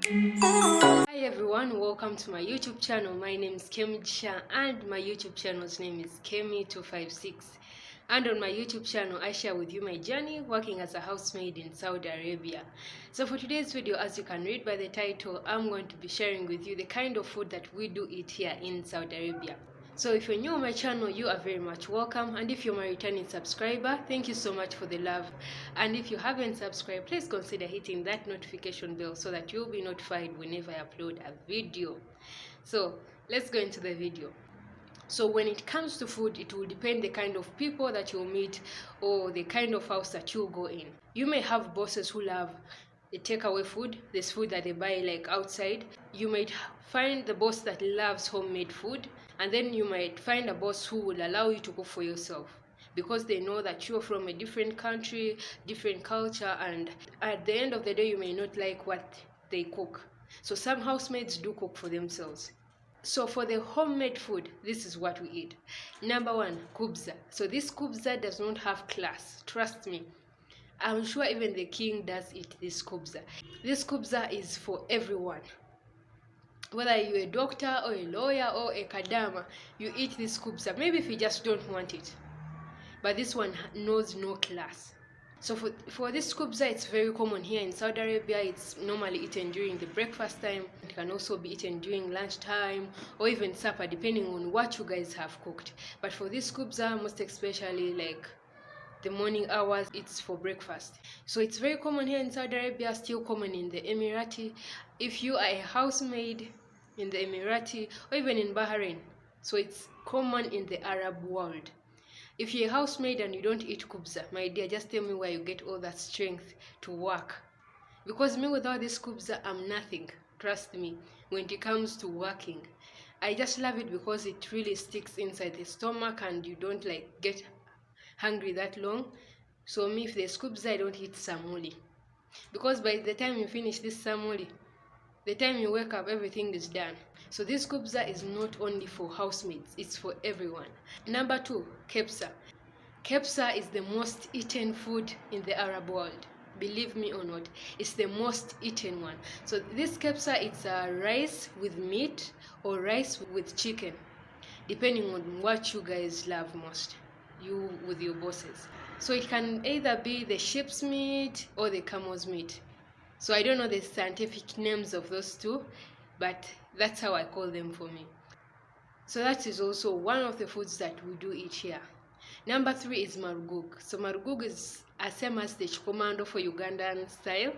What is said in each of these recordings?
Hi everyone, welcome to my YouTube channel. My name is Kemjisha and my YouTube channel's name is Kemi256. And on my YouTube channel, I share with you my journey working as a housemaid in Saudi Arabia. So for today's video, as you can read by the title, I'm going to be sharing with you the kind of food that we do eat here in Saudi Arabia. So if you're new on my channel, you are very much welcome, and if you're my returning subscriber, thank you so much for the love. And if you haven't subscribed, please consider hitting that notification bell so that you'll be notified whenever I upload a video. So let's go into the video. So when it comes to food, it will depend the kind of people that you'll meet or the kind of house that you'll go in. You may have bosses who love the takeaway food, this food that they buy like outside. You might find the boss that loves homemade food, and then you might find a boss who will allow you to cook for yourself because they know that you're from a different country, different culture, and at the end of the day you may not like what they cook. So some housemaids do cook for themselves. So for the homemade food, this is what we eat. Number one, kubza. So this kubza does not have class, trust me. I'm sure even the king does eat this kubza. This kubza is for everyone. Whether you're a doctor or a lawyer or a kadama, you eat this kubza. Maybe if you just don't want it. But this one knows no class. So for this kubza, it's very common here in Saudi Arabia. It's normally eaten during the breakfast time. It can also be eaten during lunchtime or even supper, depending on what you guys have cooked. But for this kubza, most especially like the morning hours, it's for breakfast. So it's very common here in Saudi Arabia, still common in the Emirati. If you are a housemaid in the Emirati or even in Bahrain, so it's common in the Arab world. If you're a housemaid and you don't eat kubza, my dear, just tell me where you get all that strength to work. Because me, without this kubza, I'm nothing. Trust me, when it comes to working. I just love it because it really sticks inside the stomach and you don't like get hungry that long. So me, if there's kubza, I don't eat samuli. Because by the time you finish this samuli, the time you wake up, everything is done. So this kubza is not only for housemaids, it's for everyone. Number two, kebsa. Kebsa is the most eaten food in the Arab world. Believe me or not, it's the most eaten one. So this kebsa, it's rice with meat or rice with chicken, depending on what you guys love most, you with your bosses. So it can either be the sheep's meat or the camel's meat. So I don't know the scientific names of those two, but that's how I call them for me. So that is also one of the foods that we do eat here. Number three is margug. So margug is the same as the chikomando for Ugandan style,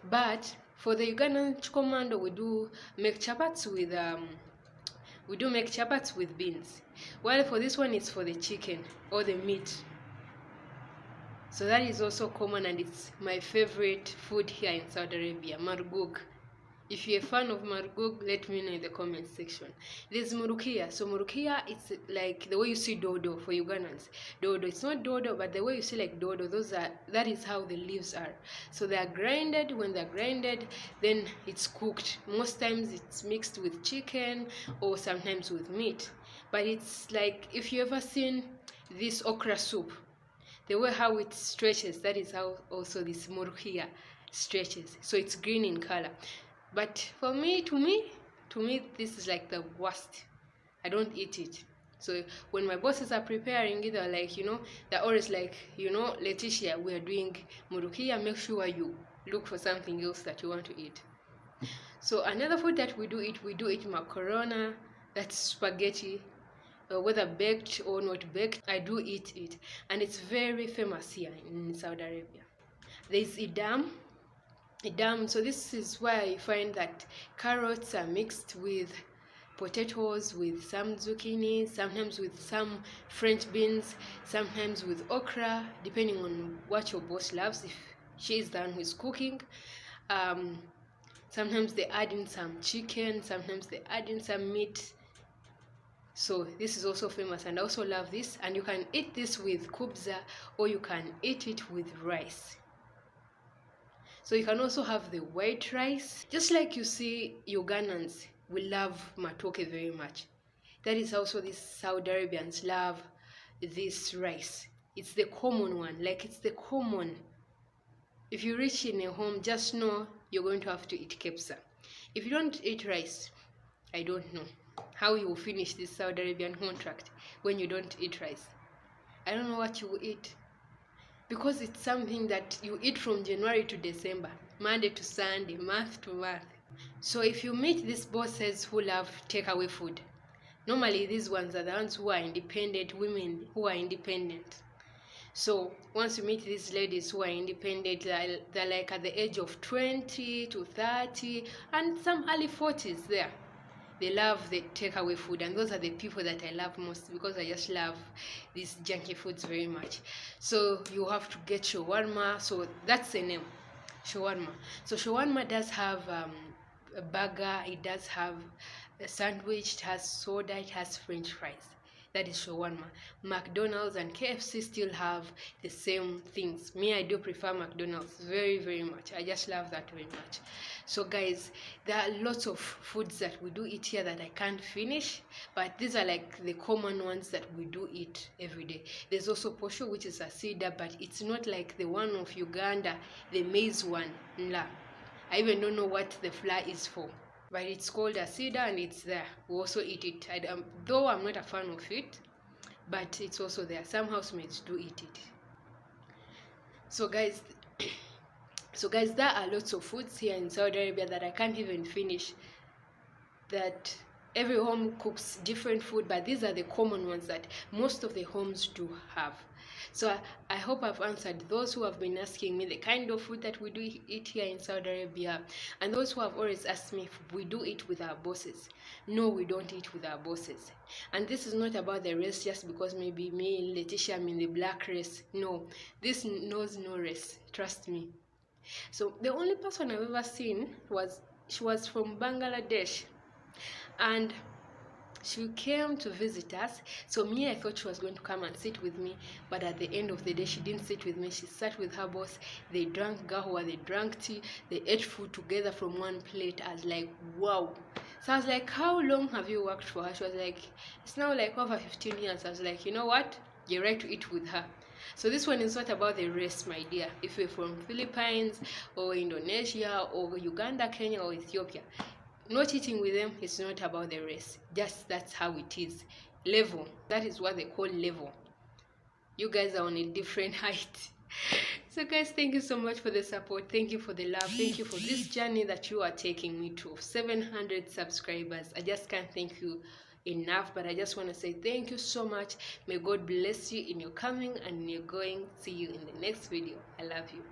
but for the Ugandan chikomando we do make chapats with beans. While for this one it's for the chicken or the meat. So that is also common and it's my favorite food here in Saudi Arabia, margug. If you're a fan of margug, let me know in the comment section. There's murukia. So murukia, it's like the way you see dodo for Ugandans. Dodo, it's not dodo, but the way you see like dodo, that is how the leaves are. So they are grinded. When they're grinded, then it's cooked. Most times it's mixed with chicken or sometimes with meat. But it's like, if you ever seen this okra soup, the way how it stretches, that is how also this murukia stretches. So it's green in color. But for me, to me, this is like the worst. I don't eat it. So when my bosses are preparing it, they're like, they're always like, Leticia, we are doing murukia, make sure you look for something else that you want to eat. So another food that we do eat macaroni, that's spaghetti, whether baked or not baked, I do eat it. And it's very famous here in Saudi Arabia. There's idam. So this is where you find that carrots are mixed with potatoes, with some zucchini, sometimes with some French beans, sometimes with okra, depending on what your boss loves. If she's the one who is cooking, sometimes they add in some chicken, sometimes they add in some meat. So this is also famous and I also love this, and you can eat this with kubza or you can eat it with rice. So you can also have the white rice. Just like you see Ugandans, we love matoke very much. That is also these Saudi Arabians love this rice. It's the common one, like it's the common. If you reach in a home, just know you're going to have to eat kebsa. If you don't eat rice, I don't know how you will finish this Saudi Arabian contract when you don't eat rice. I don't know what you will eat, because it's something that you eat from January to December, Monday to Sunday, month to month. So if you meet these bosses who love takeaway food, normally these ones are the ones who are independent, women who are independent. So once you meet these ladies who are independent, they're like at the age of 20 to 30 and some early 40s there. They love the takeaway food, and those are the people that I love most, because I just love these junky foods very much. So you have to get shawarma. So that's the name, shawarma. So shawarma does have a burger, it does have a sandwich, it has soda, it has french fries. That is shawarma. McDonald's and KFC still have the same things. Me, I do prefer McDonald's very, very much. I just love that very much. So guys, there are lots of foods that we do eat here that I can't finish, but these are like the common ones that we do eat every day. There's also posho, which is a cedar, but it's not like the one of Uganda, the maize one. Nla. I even don't know what the flour is for, but it's called a cedar and it's there. We also eat it. Though I'm not a fan of it, but it's also there. Some housemates do eat it. So guys, there are lots of foods here in Saudi Arabia that I can't even finish, that every home cooks different food, but these are the common ones that most of the homes do have. So I hope I've answered those who have been asking me the kind of food that we do eat here in Saudi Arabia, and those who have always asked me if we do eat with our bosses. No, we don't eat with our bosses. And this is not about the race, just because maybe me, Letitia, I'm in the black race. No, this knows no race, trust me. So the only person I've ever seen she was from Bangladesh, and she came to visit us. So me, I thought she was going to come and sit with me, but at the end of the day, she didn't sit with me. She sat with her boss. They drank gawa, they drank tea, they ate food together from one plate. I was like, wow. So I was like, how long have you worked for her? She was like, it's now like over 15 years. I was like, you know what, you're right to eat with her. So this one is not about the race, my dear. If you're from Philippines or Indonesia or Uganda, Kenya or Ethiopia, not eating with them is not about the race. Just that's how it is. Level. That is what they call level. You guys are on a different height. So guys, thank you so much for the support. Thank you for the love. Thank you for this journey that you are taking me to 700 subscribers. I just can't thank you enough, but I just want to say thank you so much. May God bless you in your coming and in your going. See you in the next video. I love you.